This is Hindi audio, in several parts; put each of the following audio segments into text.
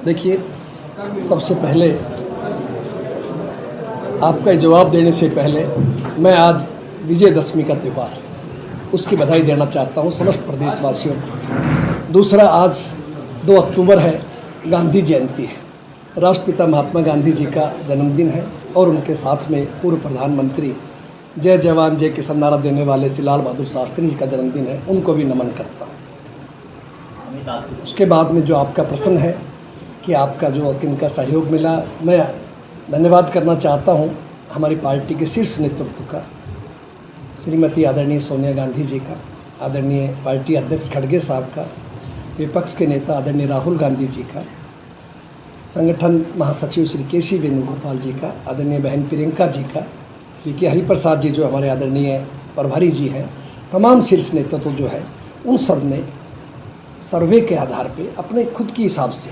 देखिए, सबसे पहले आपका जवाब देने से पहले मैं आज विजयदशमी का त्यौहार उसकी बधाई देना चाहता हूँ समस्त प्रदेशवासियों को। दूसरा, आज 2 अक्टूबर है, गांधी जयंती है, राष्ट्रपिता महात्मा गांधी जी का जन्मदिन है और उनके साथ में पूर्व प्रधानमंत्री जय जवान जय किसान नारा देने वाले श्री लाल बहादुर शास्त्री जी का जन्मदिन है, उनको भी नमन करता हूँ। उसके बाद में जो आपका प्रश्न है कि आपका जो किनका सहयोग मिला, मैं धन्यवाद करना चाहता हूँ हमारी पार्टी के शीर्ष नेतृत्व का, श्रीमती आदरणीय सोनिया गांधी जी का, आदरणीय पार्टी अध्यक्ष खड़गे साहब का, विपक्ष के नेता आदरणीय राहुल गांधी जी का, संगठन महासचिव श्री केसी वेणुगोपाल जी का, आदरणीय बहन प्रियंका जी का, पीके हरिप्रसाद जी जो हमारे आदरणीय प्रभारी जी हैं, तमाम शीर्ष नेतृत्व जो है उन सब ने सर्वे के आधार पे अपने खुद की हिसाब से,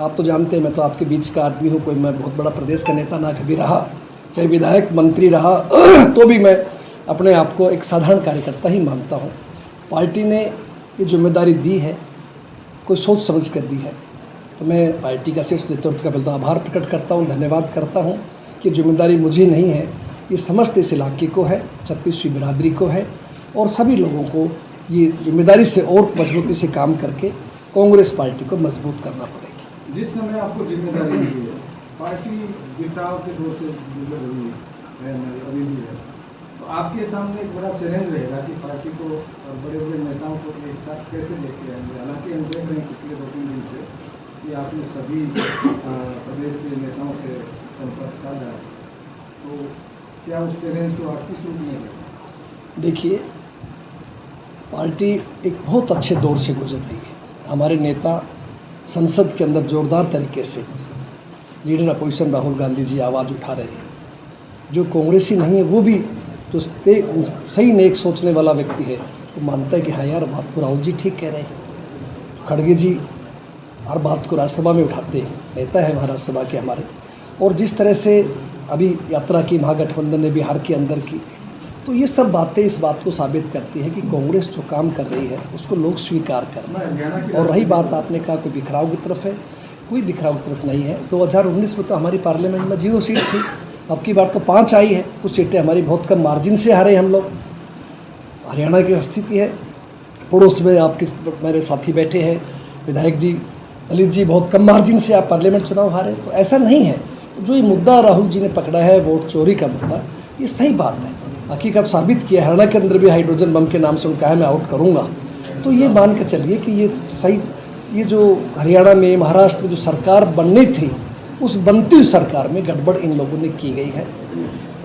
आप तो जानते हैं मैं तो आपके बीच का आदमी हूँ, कोई मैं बहुत बड़ा प्रदेश का नेता ना कभी रहा, चाहे विधायक मंत्री रहा तो भी मैं अपने आप को एक साधारण कार्यकर्ता ही मानता हूँ। पार्टी ने ये जिम्मेदारी दी है, कोई सोच समझ कर दी है, तो मैं पार्टी का शीर्ष नेतृत्व का बिल्कुल आभार प्रकट करता हूँ, धन्यवाद करता हूँ कि जिम्मेदारी मुझे नहीं है, ये समस्त इस इलाके को है, 36वीं बिरादरी को है और सभी लोगों को ये जिम्मेदारी से और मजबूती से काम करके कांग्रेस पार्टी को मजबूत करना पड़ेगा। जिस समय आपको जिम्मेदारी मिली है, पार्टी बिखराव के दौर से गुजर रही है, अभी भी है, तो आपके सामने एक बड़ा चैलेंज रहेगा कि पार्टी को और बड़े बड़े नेताओं को एक साथ कैसे लेके आएंगे। हालांकि हम देख रहे हैं पिछले 2-3 दिन से कि आपने सभी प्रदेश के नेताओं से संपर्क साधा, तो क्या उस चैलेंज को आप किस रूप में लेंगे? देखिए, पार्टी एक बहुत अच्छे दौर से गुजर रही है। हमारे नेता संसद के अंदर जोरदार तरीके से लीडर अपोजिशन राहुल गांधी जी आवाज़ उठा रहे हैं। जो कांग्रेसी नहीं है वो भी तो सही नेक सोचने वाला व्यक्ति है, वो मानता है कि हाँ यार, बात को राहुल जी ठीक कह रहे हैं। खड़गे जी हर बात को राज्यसभा में उठाते हैं, नेता है वहाँ राज्यसभा के हमारे, और जिस तरह से अभी यात्रा की महागठबंधन ने बिहार के अंदर की, तो ये सब बातें इस बात को साबित करती है कि कांग्रेस जो काम कर रही है उसको लोग स्वीकार कर रहे हैं। और रही बात आपने कहा कोई बिखराव की तरफ है, कोई बिखराव की तरफ नहीं है। 2019 में तो हमारी पार्लियामेंट में 0 सीट थी, अब की बार तो 5 आई है। कुछ सीटें हमारी बहुत कम मार्जिन से हारे हम लोग। हरियाणा की स्थिति है, पड़ोस में आपके मेरे साथी बैठे हैं विधायक जी, ललित जी, बहुत कम मार्जिन से आप पार्लियामेंट चुनाव हारे। तो ऐसा नहीं है। तो जो ये मुद्दा राहुल जी ने पकड़ा है, वोट चोरी का मुद्दा, ये सही बात है। हकीकत साबित किया, हरियाणा के अंदर भी हाइड्रोजन बम के नाम से उनका है मैं आउट करूँगा। तो ये मान के चलिए कि ये सही, ये जो हरियाणा में महाराष्ट्र में जो सरकार बननी थी, उस बनती हुई सरकार में गड़बड़ इन लोगों ने की गई है।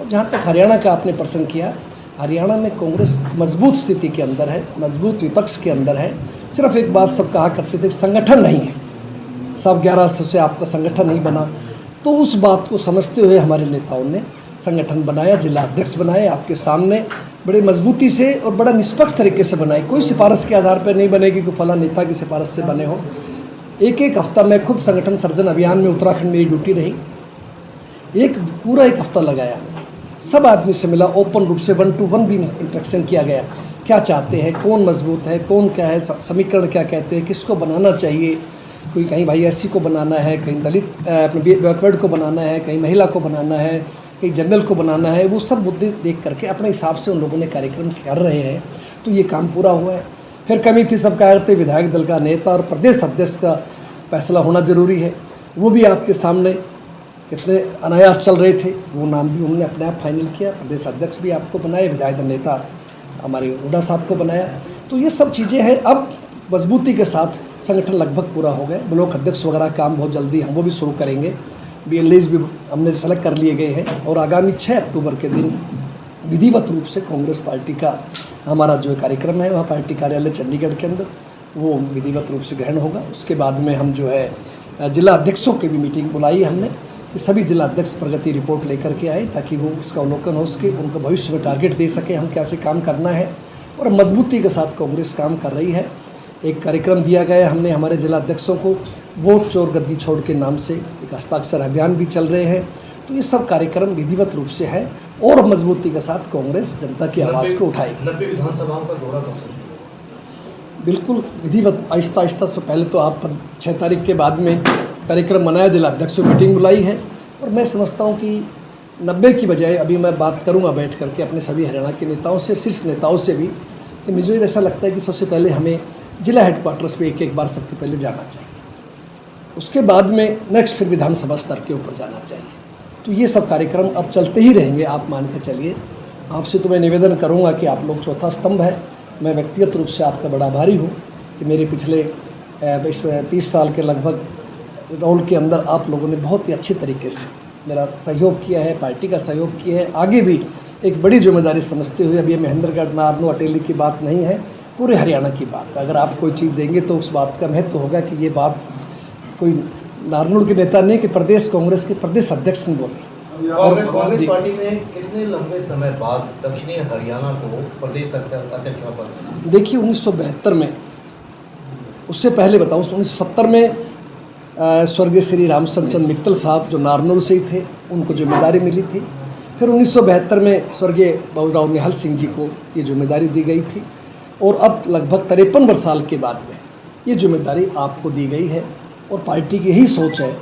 और जहाँ तक हरियाणा का आपने प्रश्न किया, हरियाणा में कांग्रेस मजबूत स्थिति के अंदर है, मजबूत विपक्ष के अंदर है। सिर्फ एक बात सब कहा करते थे, संगठन नहीं है, सब 1100 से आपका संगठन नहीं बना। तो उस बात को समझते हुए हमारे नेताओं ने संगठन बनाया, जिला अध्यक्ष बनाए, आपके सामने बड़े मजबूती से और बड़ा निष्पक्ष तरीके से बनाए। कोई सिफारिश के आधार पर नहीं बनेगी कि फला नेता की सिफारिश से बने हो। एक हफ्ता मैं खुद संगठन सर्जन अभियान में उत्तराखंड मेरी ड्यूटी रही, पूरा एक हफ्ता लगाया, सब आदमी से मिला, ओपन रूप से 1 to 1 भी इंटरेक्शन किया गया। क्या चाहते हैं, कौन मजबूत है, कौन क्या है, समीकरण क्या कहते हैं, किसको बनाना चाहिए, कोई कहीं भाई एससी को बनाना है, कहीं दलित बैकवर्ड को बनाना है, कहीं महिला को बनाना है, कहीं जनरल को बनाना है। वो सब मुद्दे देख करके अपने हिसाब से उन लोगों ने कार्यक्रम कर रहे हैं। तो ये काम पूरा हुआ है। फिर कमी थी, सब कह रहे थे विधायक दल का नेता और प्रदेश अध्यक्ष का फैसला होना जरूरी है, वो भी आपके सामने कितने अनायास चल रहे थे, वो नाम भी उन्होंने अपने आप फाइनल किया। प्रदेश अध्यक्ष भी आपको बनाए, विधायक दल नेता हमारे हुड्डा साहब को बनाया। तो ये सब चीज़ें हैं। अब मजबूती के साथ संगठन लगभग पूरा हो गया। ब्लॉक अध्यक्ष वगैरह काम बहुत जल्दी हम वो भी शुरू करेंगे। BLAs भी हमने सेलेक्ट कर लिए गए हैं और आगामी 6 अक्टूबर के दिन विधिवत रूप से कांग्रेस पार्टी का हमारा जो कार्यक्रम है वहाँ पार्टी कार्यालय चंडीगढ़ के अंदर वो विधिवत रूप से ग्रहण होगा। उसके बाद में हम जो है जिला अध्यक्षों की भी मीटिंग बुलाई हमने कि सभी जिला अध्यक्ष प्रगति रिपोर्ट लेकर के आए, ताकि वो उसका अवलोकन हो सके, उनको भविष्य में टारगेट दे सके हम कैसे काम करना है। और मजबूती के साथ कांग्रेस काम कर रही है। एक कार्यक्रम दिया गया हमने हमारे जिला अध्यक्षों को, वोट चोर गद्दी छोड़ के नाम से एक हस्ताक्षर अभियान भी चल रहे हैं। तो ये सब कार्यक्रम विधिवत रूप से है और मजबूती के साथ कांग्रेस जनता की आवाज़ को उठाएगी। 90 विधानसभाओं का दौरा बिल्कुल विधिवत, आहिस्ता आहिस्ता से। पहले तो आप 6 तारीख के बाद में कार्यक्रम बनाया, जिलाध्यक्ष को मीटिंग बुलाई है और मैं समझता हूँ कि 90 की बजाय अभी मैं बात करूँगा बैठ करके अपने सभी हरियाणा के नेताओं से, शीर्ष नेताओं से भी, कि मुझे ऐसा लगता है कि सबसे पहले हमें जिला हेडक्वार्टर्स पे एक बार सबसे पहले जाना चाहिए, उसके बाद में नेक्स्ट फिर विधानसभा स्तर के ऊपर जाना चाहिए। तो ये सब कार्यक्रम अब चलते ही रहेंगे, आप मान के चलिए। आपसे तो मैं निवेदन करूँगा कि आप लोग चौथा स्तंभ है, मैं व्यक्तिगत रूप से आपका बड़ा आभारी हूँ कि मेरे पिछले इस 30 साल के लगभग रोल के अंदर आप लोगों ने बहुत ही अच्छे तरीके से मेरा सहयोग किया है, पार्टी का सहयोग किया है। आगे भी एक बड़ी जिम्मेदारी समझते हुए, अब ये महेंद्रगढ़ नारनौ अटेली की बात नहीं है, पूरे हरियाणा की बात है। अगर आप कोई चीज़ देंगे तो उस बात का महत्व होगा कि ये बात कोई नारनौल के नेता नहीं कि प्रदेश कांग्रेस के प्रदेश अध्यक्ष ने बोली। कांग्रेस पार्टी में कितने लंबे समय बाद दक्षिणी हरियाणा को प्रदेश अध्यक्ष का पद? देखिए 1972 में, उससे पहले बताऊँ 1970 में स्वर्गीय श्री रामचंद्र मित्तल साहब जो नारनौल से ही थे, उनको जिम्मेदारी मिली थी। फिर 1972 में स्वर्गीय बाबूराव निहाल सिंह जी को ये जिम्मेदारी दी गई थी और अब लगभग 53 साल के बाद में ये जिम्मेदारी आपको दी गई है। और पार्टी की यही सोच है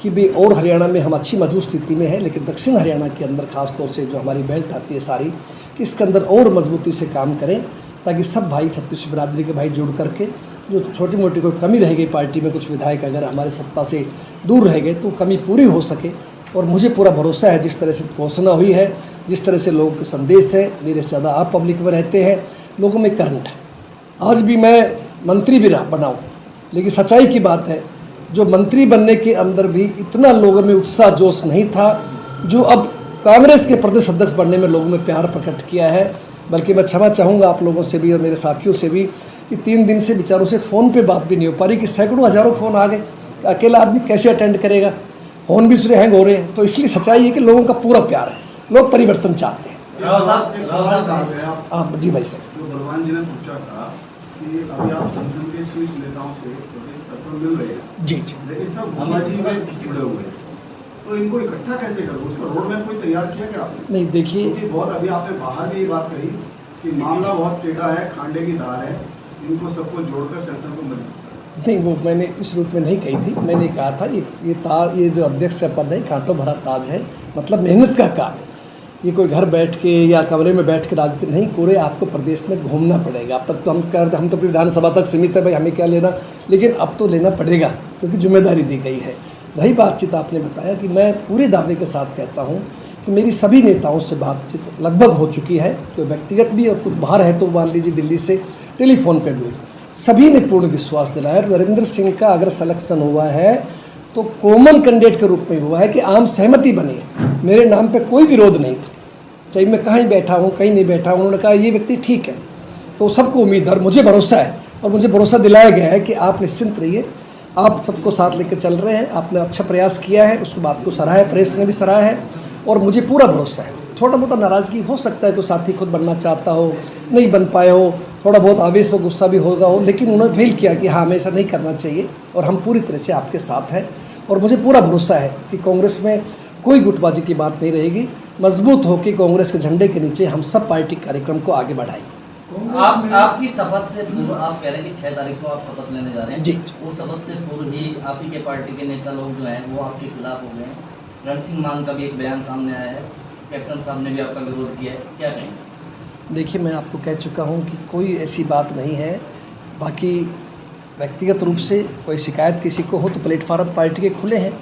कि भी और हरियाणा में हम अच्छी मजबूत स्थिति में है, लेकिन दक्षिण हरियाणा के अंदर खास तौर से जो हमारी बेल्ट आती है सारी, कि इसके अंदर और मजबूती से काम करें ताकि सब भाई छत्तीसगढ़ बिरादरी के भाई जुड़ करके जो छोटी मोटी कोई कमी रह गई पार्टी में, कुछ विधायक अगर हमारे सत्ता से दूर रह गए तो कमी पूरी हो सके। और मुझे पूरा भरोसा है जिस तरह से घोषणा हुई है, जिस तरह से लोगों के संदेश है, मेरे से ज़्यादा आप पब्लिक में रहते हैं, लोगों में करंट है। आज भी मैं मंत्री भी बनाऊँ, लेकिन सच्चाई की बात है जो मंत्री बनने के अंदर भी इतना लोगों में उत्साह जोश नहीं था जो अब कांग्रेस के प्रदेश अध्यक्ष बनने में लोगों में प्यार प्रकट किया है। बल्कि मैं क्षमा चाहूँगा आप लोगों से भी और मेरे साथियों से भी कि 3 दिन से बेचारों से फ़ोन पे बात भी नहीं हो पा रही, कि सैकड़ों हज़ारों फ़ोन आ गए, अकेला आदमी कैसे अटेंड करेगा, फ़ोन भी दूसरे हैंग हो रहे हैं। तो इसलिए सच्चाई है कि लोगों का पूरा प्यार है, लोग परिवर्तन चाहते हैं। आप जी भाई साहब, जो भगवान जी ने पूछा था कि अभी आप संगठन के शीर्ष नेताओं से प्रदेश स्तर पर मिल रहे हैं, जी लेकिन सब हमारे जीवन जुड़े हुए हैं, तो इनको इकट्ठा कैसे करोगे? उसका रोड मैप कोई तैयार किया क्या आपने? नहीं देखिए, क्योंकि बहुत अभी आपने बाहर भी ये बात कही कि मामला बहुत टेढ़ा है, खांडे की धार है, इनको सबको जोड़कर सेंटर को मिल। नहीं, वो मैंने इस रूप में नहीं कही थी। मैंने कहा था ये जो अध्यक्ष का पद है कांटों भरा ताज है, मतलब मेहनत का काम है। ये कोई घर बैठ के या कमरे में बैठ के राजनीति नहीं, पूरे आपको प्रदेश में घूमना पड़ेगा। अब तक तो हम तो विधानसभा तक सीमित है भाई, हमें क्या लेना, लेकिन अब तो लेना पड़ेगा क्योंकि जिम्मेदारी दी गई है। रही बातचीत, आपने बताया कि मैं पूरे दावे के साथ कहता हूँ कि मेरी सभी नेताओं से बातचीत लगभग हो चुकी है, जो व्यक्तिगत भी और कुछ बाहर है तो मान लीजिए दिल्ली से टेलीफोन पर भी, सभी ने पूर्ण विश्वास दिलाया। नरेंद्र सिंह का अगर सिलेक्शन हुआ है तो कॉमन कैंडिडेट के रूप में हुआ है कि आम सहमति बनी है, मेरे नाम पे कोई विरोध नहीं था, चाहे मैं कहीं बैठा हूँ कहीं नहीं बैठा हूँ। उन्होंने कहा ये व्यक्ति ठीक है, तो सबको उम्मीद और मुझे भरोसा है और मुझे भरोसा दिलाया गया है कि आप निश्चिंत रहिए, आप सबको साथ लेकर चल रहे हैं। आपने अच्छा प्रयास किया है, उस बात को सराहा है, प्रेस ने भी सराहा है और मुझे पूरा भरोसा है। छोटा मोटा नाराज़गी हो सकता है, कोई साथी खुद बनना चाहता हो, नहीं बन पाए हो, थोड़ा बहुत आवेश पर गुस्सा भी होगा हो, लेकिन उन्होंने फील किया कि हाँ हमें ऐसा नहीं करना चाहिए और हम पूरी तरह से आपके साथ हैं। और मुझे पूरा भरोसा है कि कांग्रेस में कोई गुटबाजी की बात नहीं रहेगी, मजबूत होकर कांग्रेस के झंडे के नीचे हम सब पार्टी कार्यक्रम को आगे बढ़ाएंगे। आपकी शपथ से पूर्व आप कह रहे हैं कि 6 तारीख को आप शपथ लेने जा रहे हैं जी। वो शपथ से पूर्व ही आप ही के पार्टी के नेता लोग जो हैं वो आपके खिलाफ हो गए हैं। रण सिंह मान का भी एक बयान सामने आया है, कैप्टन साहब ने भी आपका विरोध किया है, क्या कहेंगे? देखिए, मैं आपको कह चुका हूँ कि कोई ऐसी बात नहीं है। बाकी व्यक्तिगत रूप से कोई शिकायत किसी को हो तो प्लेटफार्म पार्टी के खुले हैं,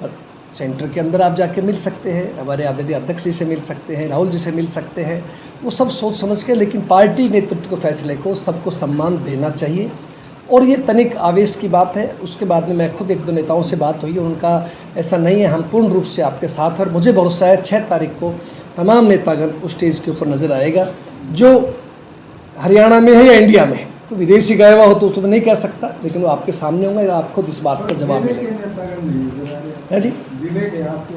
और सेंटर के अंदर आप जाके मिल सकते हैं, हमारे आदरणीय अध्यक्ष जी से मिल सकते हैं, राहुल जी से मिल सकते हैं, वो सब सोच समझ के, लेकिन पार्टी नेतृत्व के फैसले को सबको सम्मान देना चाहिए। और ये तनिक आवेश की बात है, उसके बाद में मैं खुद 1-2 नेताओं से बात हुई, उनका ऐसा नहीं है, हम पूर्ण रूप से आपके साथ हैं और मुझे भरोसा है 6 तारीख को तमाम नेतागण उस स्टेज के ऊपर नज़र आएगा, जो हरियाणा में है या इंडिया में है। तो विदेशी गया हुआ हो तो उसमें नहीं कह सकता, लेकिन वो आपके सामने होंगे, आप खुद इस बात का जवाब मिलेगा। है जी, जिले के आपके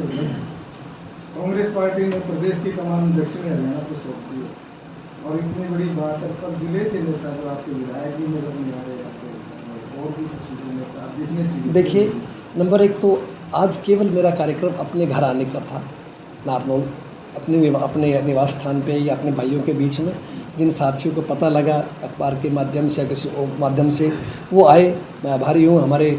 कांग्रेस पार्टी ने प्रदेश की कमान दक्षिण हरियाणा को सौंप दी और इतनी बड़ी बात है, पर जिले के नेता जो आपके विधायक भी नजर नहीं आ रहे, और भी कुछ नेता जितने चीज़ें। देखिए, नंबर 1 तो आज केवल मेरा कार्यक्रम अपने घर आने का था, नारनौल अपने निवास स्थान पे या अपने भाइयों के बीच में। जिन साथियों को पता लगा अखबार के माध्यम से या किसी और माध्यम से वो आए, मैं आभारी हूँ। हमारे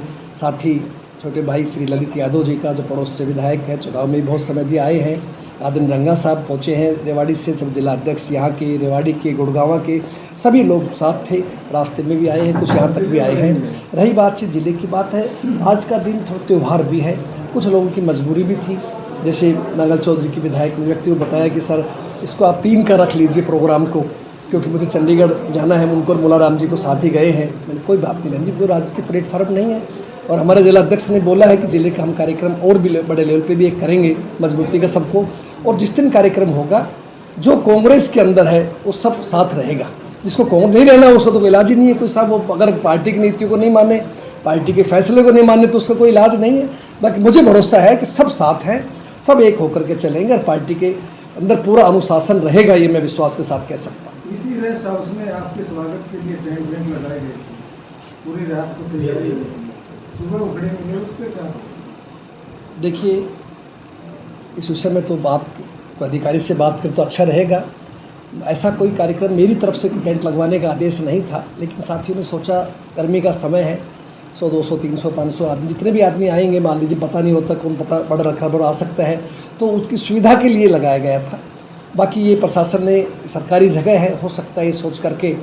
साथी छोटे भाई श्री ललित यादव जी का, जो पड़ोस से विधायक है, चुनाव में भी बहुत समय दिए आए हैं। आदिन रंगा साहब पहुँचे हैं रेवाड़ी से, सब जिला अध्यक्ष यहाँ के, रेवाड़ी के, गुड़गांव के सभी लोग साथ थे, रास्ते में भी आए हैं, कुछ यहाँ तक भी आए हैं। रही बातचीत जिले की बात है, आज का दिन थोड़ा त्यौहार भी है, कुछ लोगों की मजबूरी भी थी। जैसे नांगल चौधरी की विधायक व्यक्ति को बताया कि सर इसको आप 3 का रख लीजिए प्रोग्राम को, क्योंकि मुझे चंडीगढ़ जाना है, उनको और मुलाराम जी को साथ ही गए हैं। मैंने कोई बात नहीं रणजीत, कोई राजनीतिक प्लेटफॉर्म नहीं है। और हमारे जिला अध्यक्ष ने बोला है कि जिले का हम कार्यक्रम और भी बड़े लेवल पे भी एक करेंगे, मजबूती का सबको। और जिस दिन कार्यक्रम होगा, जो कांग्रेस के अंदर है वो सब साथ रहेगा। जिसको कांग्रेस नहीं रहना उसका तो कोई इलाज ही नहीं है। कोई साहब वो अगर पार्टी की नीतियों को नहीं माने, पार्टी के फैसले को नहीं माने, तो उसका कोई इलाज नहीं है। बाकी मुझे भरोसा है कि सब साथ हैं, सब एक होकर के चलेंगे और पार्टी के अंदर पूरा अनुशासन रहेगा, ये मैं विश्वास के साथ कह सकता हूँ। इसी रेस्ट हाउस में आपके स्वागत के लिए टेंट वेंट लगाए गए थे, पूरी रात को तैयारी हुई थी, सुबह उखड़े मिले, उस पर क्या? देखिए, इस विषय में तो आप अधिकारी से बात करें तो अच्छा रहेगा। ऐसा कोई कार्यक्रम मेरी तरफ से टेंट लगवाने का आदेश नहीं था, लेकिन साथियों ने सोचा गर्मी का समय है, 100, 200, 300, 500 आदमी, जितने भी आदमी आएंगे, मान लीजिए पता नहीं होता कौन पता बड़ा खबर आ सकता है, तो उसकी सुविधा के लिए लगाया गया था। बाकी ये प्रशासन ने, सरकारी जगह है, हो सकता है ये सोच करके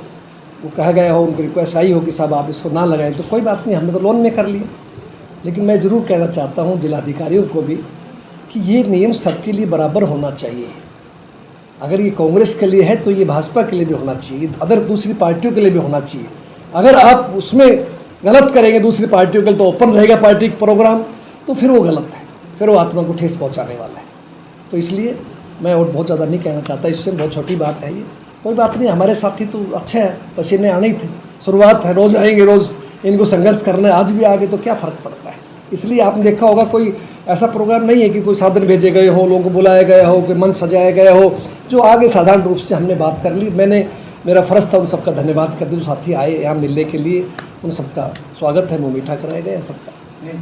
वो कहा गया हो, उनकी रिक्वेस्ट आई हो कि साहब आप इसको ना लगाएं, तो कोई बात नहीं, हमने तो लोन में कर लिया। लेकिन मैं ज़रूर कहना चाहता हूँ जिलाधिकारियों को भी कि ये नियम सबके लिए बराबर होना चाहिए। अगर ये कांग्रेस के लिए है तो ये भाजपा के लिए भी होना चाहिए, अदर दूसरी पार्टियों के लिए भी होना चाहिए। अगर आप उसमें गलत करेंगे दूसरी पार्टियों के लिए, तो ओपन रहेगा पार्टी का प्रोग्राम, तो फिर वो गलत है, फिर वो आत्मा को ठेस पहुंचाने वाला है। तो इसलिए मैं और बहुत ज़्यादा नहीं कहना चाहता, इससे बहुत छोटी बात है ये, कोई बात नहीं। हमारे साथी तो अच्छे हैं, पसीने आने ही थे, शुरुआत है, रोज़ आएंगे, रोज़ इनको संघर्ष करना है, आज भी आगे तो क्या फ़र्क पड़ता है। इसलिए आपने देखा होगा कोई ऐसा प्रोग्राम नहीं है कि कोई साधन भेजे गए हो, लोगों को बुलाया गया हो, कोई मंच सजाया गया हो, जो आगे साधारण रूप से हमने बात कर ली। मेरा फ़र्ज़ था उन सबका धन्यवाद करते, जो साथी आए यहाँ मिलने के लिए, उन सबका स्वागत है, मुँह मीठा कराया गया सबका।